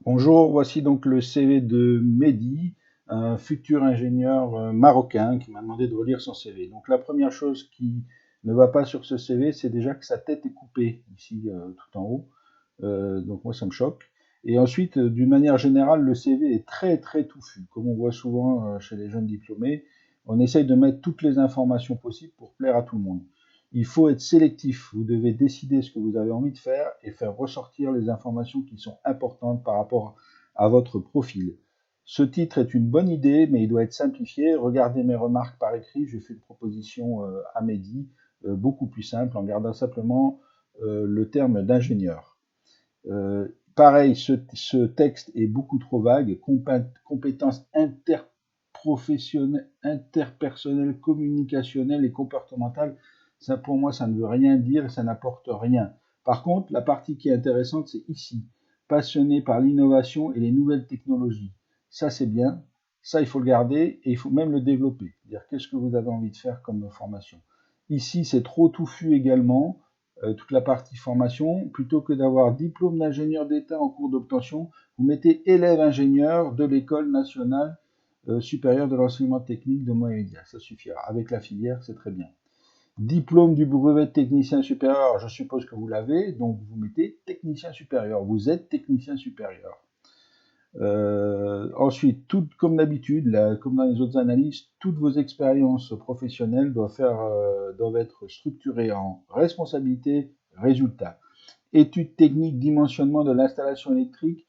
Bonjour, voici donc le CV de Mehdi, un futur ingénieur marocain qui m'a demandé de relire son CV. Donc la première chose qui ne va pas sur ce CV, c'est déjà que sa tête est coupée ici tout en haut. Donc moi ça me choque. Et ensuite, d'une manière générale, le CV est très très touffu, comme on voit souvent chez les jeunes diplômés. On essaye de mettre toutes les informations possibles pour plaire à tout le monde. Il faut être sélectif. Vous devez décider ce que vous avez envie de faire et faire ressortir les informations qui sont importantes par rapport à votre profil. Ce titre est une bonne idée, mais il doit être simplifié. Regardez mes remarques par écrit. Je fais une proposition à Mehdi, beaucoup plus simple, en gardant simplement le terme d'ingénieur. Pareil, ce texte est beaucoup trop vague. Compétences interprofessionnelles, interpersonnelles, communicationnelles et comportementales. Ça, pour moi, ça ne veut rien dire et ça n'apporte rien. Par contre, la partie qui est intéressante, c'est ici. Passionné par l'innovation et les nouvelles technologies. Ça, c'est bien. Ça, il faut le garder et il faut même le développer. Dire qu'est-ce que vous avez envie de faire comme formation. Ici, c'est trop touffu également, toute la partie formation. Plutôt que d'avoir diplôme d'ingénieur d'État en cours d'obtention, vous mettez élève ingénieur de l'École nationale supérieure de l'enseignement technique de moyens médias. Ça suffira. Avec la filière, c'est très bien. Diplôme du brevet de technicien supérieur, je suppose que vous l'avez, donc vous mettez technicien supérieur. Vous êtes technicien supérieur. Ensuite, comme d'habitude, comme dans les autres analyses, toutes vos expériences professionnelles doivent être structurées en responsabilité, résultat. Études techniques, dimensionnement de l'installation électrique,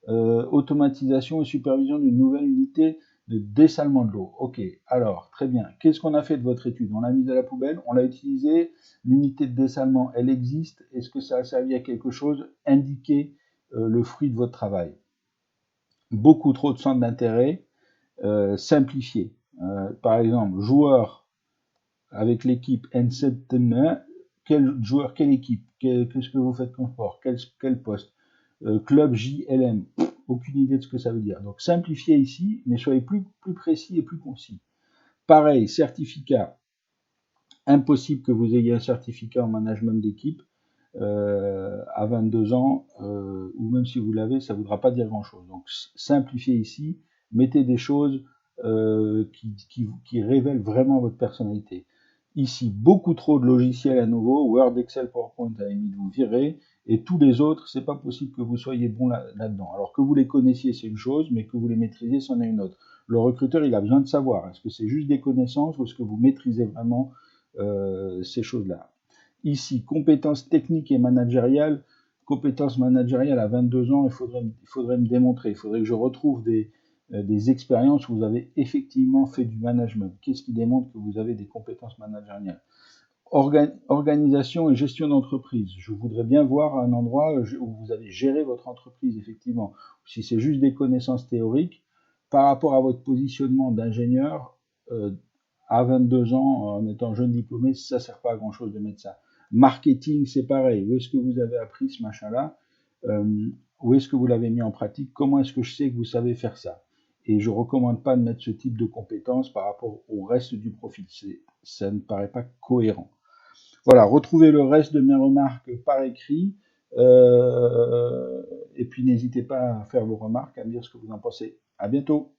automatisation et supervision d'une nouvelle unité de dessalement de l'eau. Ok, alors, très bien. Qu'est-ce qu'on a fait de votre étude? On l'a mise à la poubelle, on l'a utilisée, l'unité de dessalement, elle existe. Est-ce que ça a servi à quelque chose? Indiquez le fruit de votre travail. Beaucoup trop de centres d'intérêt, simplifié. Par exemple, joueur avec l'équipe N7, quel joueur, quelle équipe, qu'est-ce que vous faites comme sport, quel poste, club JLM, aucune idée de ce que ça veut dire. Donc simplifiez ici, mais soyez plus précis et plus concis. Pareil, certificat, impossible que vous ayez un certificat en management d'équipe à 22 ans, ou même si vous l'avez, ça ne voudra pas dire grand-chose. Donc simplifiez ici, mettez des choses qui révèlent vraiment votre personnalité. Ici, beaucoup trop de logiciels à nouveau, Word, Excel, PowerPoint, à la limite, vous virez, et tous les autres, c'est pas possible que vous soyez bon là-dedans. Alors que vous les connaissiez, c'est une chose, mais que vous les maîtrisiez, c'en est une autre. Le recruteur, il a besoin de savoir, est-ce que c'est juste des connaissances ou est-ce que vous maîtrisez vraiment ces choses-là. Ici, compétences techniques et managériales. Compétences managériales à 22 ans, il faudrait me démontrer, il faudrait que je retrouve des expériences où vous avez effectivement fait du management. Qu'est-ce qui démontre que vous avez des compétences managériales? Organisation et gestion d'entreprise. Je voudrais bien voir un endroit où vous avez géré votre entreprise, effectivement. Si c'est juste des connaissances théoriques, par rapport à votre positionnement d'ingénieur, à 22 ans, en étant jeune diplômé, ça ne sert pas à grand-chose de mettre ça. Marketing, c'est pareil. Où est-ce que vous avez appris ce machin-là? Où est-ce que vous l'avez mis en pratique? Comment est-ce que je sais que vous savez faire ça? Et je ne recommande pas de mettre ce type de compétences par rapport au reste du profil. Ça ne paraît pas cohérent. Voilà, retrouvez le reste de mes remarques par écrit. Et puis n'hésitez pas à faire vos remarques, à me dire ce que vous en pensez. À bientôt.